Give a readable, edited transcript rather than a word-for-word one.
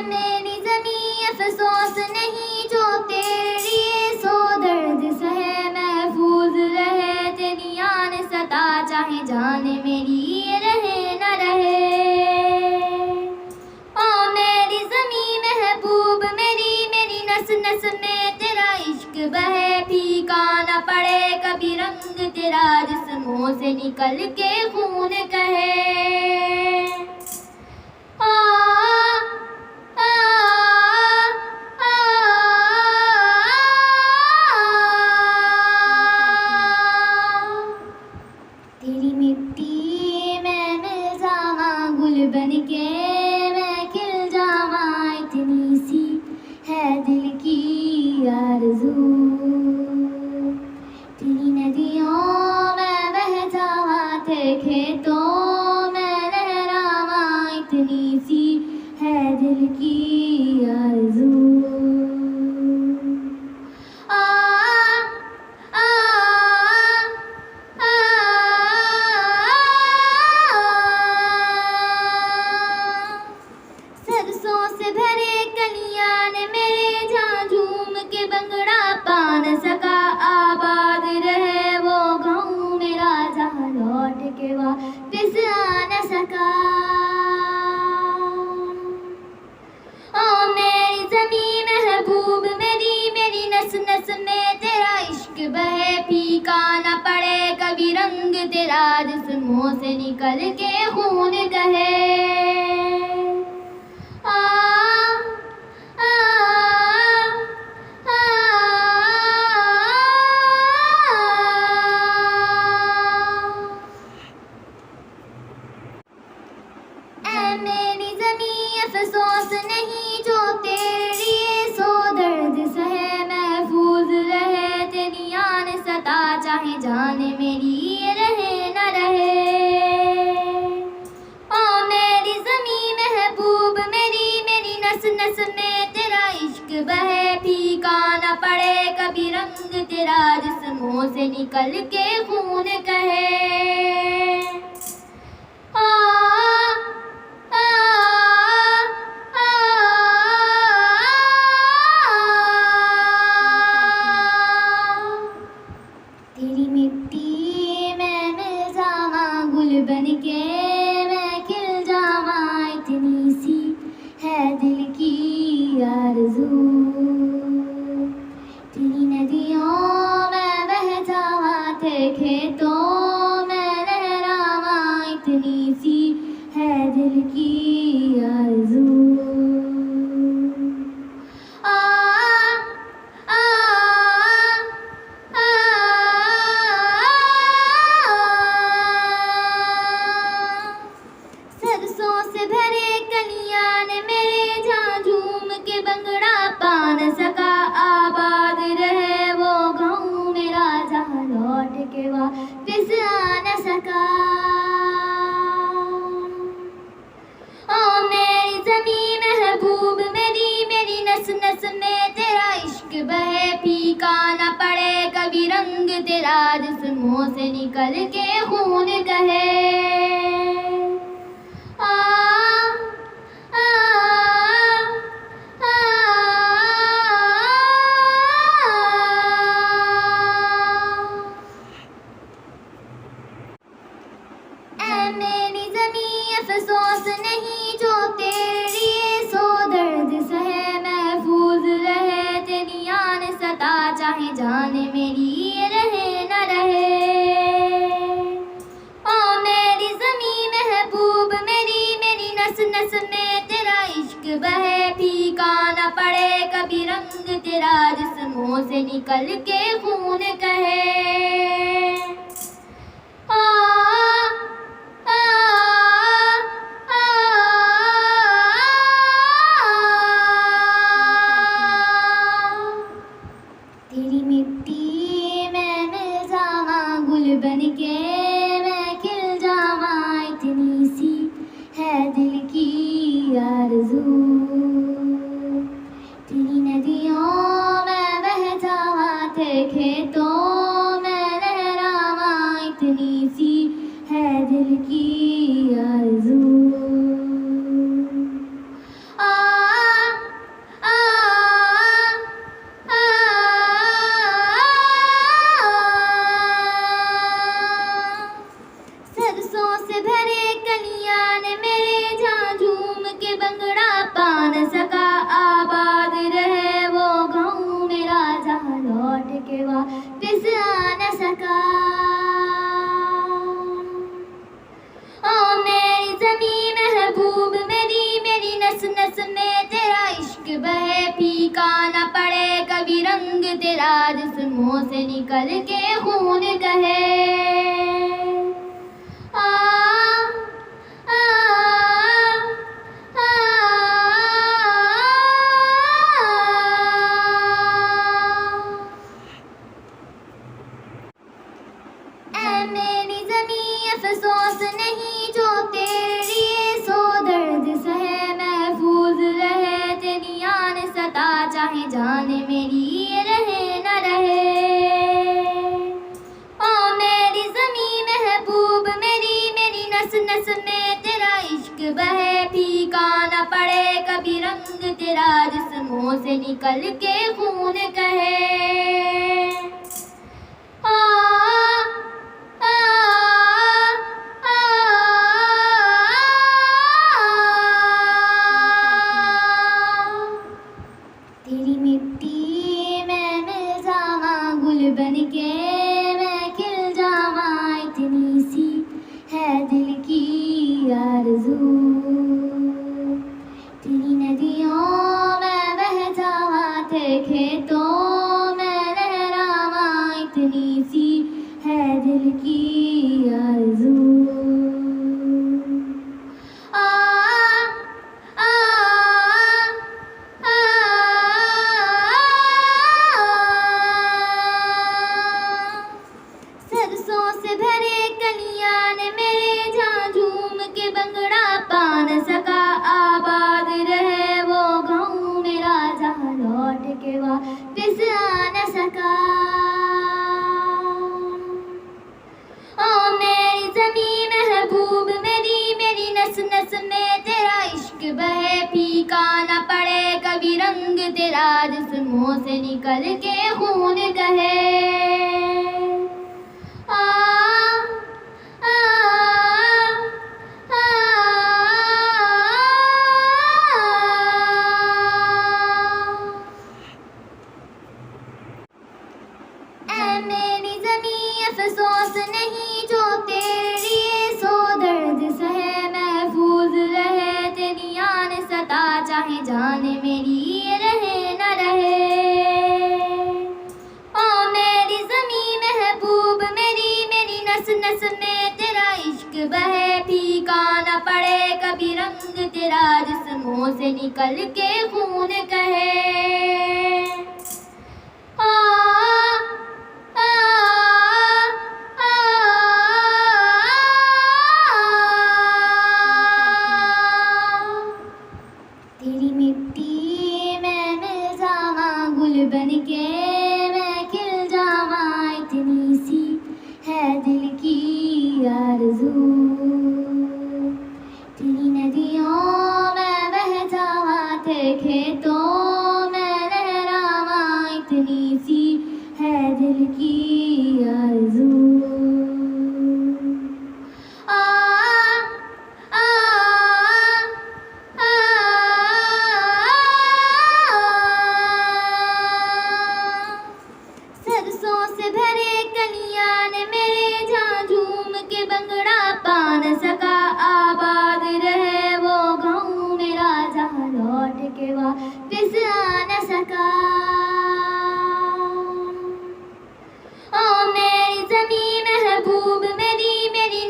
मेरी ज़मीं अफ़सोस नहीं जो तेरी सो दर्द सहे महफूज रहे तेरी आन सता चाहे जान मेरी रहे न रहे। ओ मेरी ज़मीं महबूब मेरी नस नस में तेरा इश्क बहे फीका न पड़े कभी रंग तेरा जिस्मों से निकल के खून कहे। तेरी मिट्टी में मिल जावा गुल बन के मैं खिल जावा इतनी सी है दिल की आरज़ू। तेरी नदियों में बह जावा तेरे खेतों में लहरावा इतनी सी है दिल की आरज़ू। सरसों से भरे कलियां ने मेरे जहाँ झूम के बंगड़ा पा न सका आबाद रहे वो गाँव मेरा जहाँ लौट के वापिस आ न सका। ओ मेरी ज़मीं महबूब मेरी नस नस में तेरा इश्क बहे फीका न पड़े कभी रंग तेरा जिस्मों से निकल के खून कहे। मेरी ज़मीं अफ़सोस नहीं जो तेरी सो दर्द सहे महफूज रहे तेरी आन सता चाहे जान मेरी रहे न रहे। ओ मेरी ज़मीं महबूब मेरी नस नस में तेरा इश्क बहे फीका न पड़े कभी रंग तेरा जिस्मों से निकल के खून कहे। तेरी मिट्टी में मिल जावा गुल बन के मैं खिल जावा इतनी सी है दिल की आरज़ू। तेरी नदियों में बह जावा तेरे खेतों में लहरावा इतनी सी है दिल की आरज़ू। सरसों से भरे कलियां ने मेरे जहाँ झूम के बंगड़ा पा न सका आबाद रहे वो गाँव मेरा जहाँ लौट के वापिस आ न सका। ओ मेरी ज़मीं महबूब मेरी नस नस में तेरा इश्क बहे फीका न पड़े कभी रंग तेरा जिस्मों से निकल के खून कहे। मेरी ज़मीं अफ़सोस नहीं जो तेरी सो दर्द सहे महफूज रहे तेरी आन सता चाहे जान मेरी रहे न रहे। ओ मेरी ज़मीं महबूब मेरी नस नस में तेरा इश्क बहे फीका न पड़े कभी रंग तेरा जिस्मों से निकल के खून कहे। तेरी मिट्टी में मिल जावा गुल बन के मैं खिल जावा इतनी सी है दिल की आरज़ू। तेरी नदियों में बह जावा तेरे खेतों में लहरा जिस्मों से निकल के खून कहे आ, आ, आ, ऐ मेरी ज़मीं अफ़सोस नहीं जो तेरे लिए सो दर्द सहे महफूज रहे तेरी आन सता चाहे जान मेरी रहे न रहे ओ मेरी ज़मीं महबूब मेरी नस नस में तेरा इश्क बहे फीका न पड़े कभी रंग तेरा जिस्मों से निकल के खून कहे आ, तेरी मिट्टी में मिल जावा गुल बन के मैं खिल जावा इतनी सी है दिल की आरज़ू तेरी नदियों में बह जावा तेरे खेतों में लहरावा इतनी सी है दिल की आरज़ू सरसों से भरे कलियां ने मेरे जहाँ झूम के बंगड़ा पा न सका आबाद रहे वो गाँव मेरा जहाँ लौट के वापिस आ न सका ओ मेरी ज़मीं महबूब मेरी नस नस में तेरा इश्क बहे फीका न पड़े कभी रंग तेरा जिस्मों से निकल के खून कहे आ, आ, आ, ऐ मेरी ज़मीं अफ़सोस नहीं जो तेरे लिए सो दर्द सहे महफूज रहे तेरी आन सता चाहे जान मेरी रहे न रहे ओ मेरी ज़मीं महबूब मेरी नस नस में तेरा इश्क बहे फीका न पड़े कभी रंग तेरा जिस्मों से निकल के खून कहे आ, आ, आ, तेरी मिट्टी में मिल जावा गुल बन के मैं खिल जावा इतनी सी है दिल की आरज़ू तेरी नदियों में बह जावा तेरे खेतों में लहरावा इतनी सी है दिल की आरज़ू आ, आ, आ, सरसों से भरे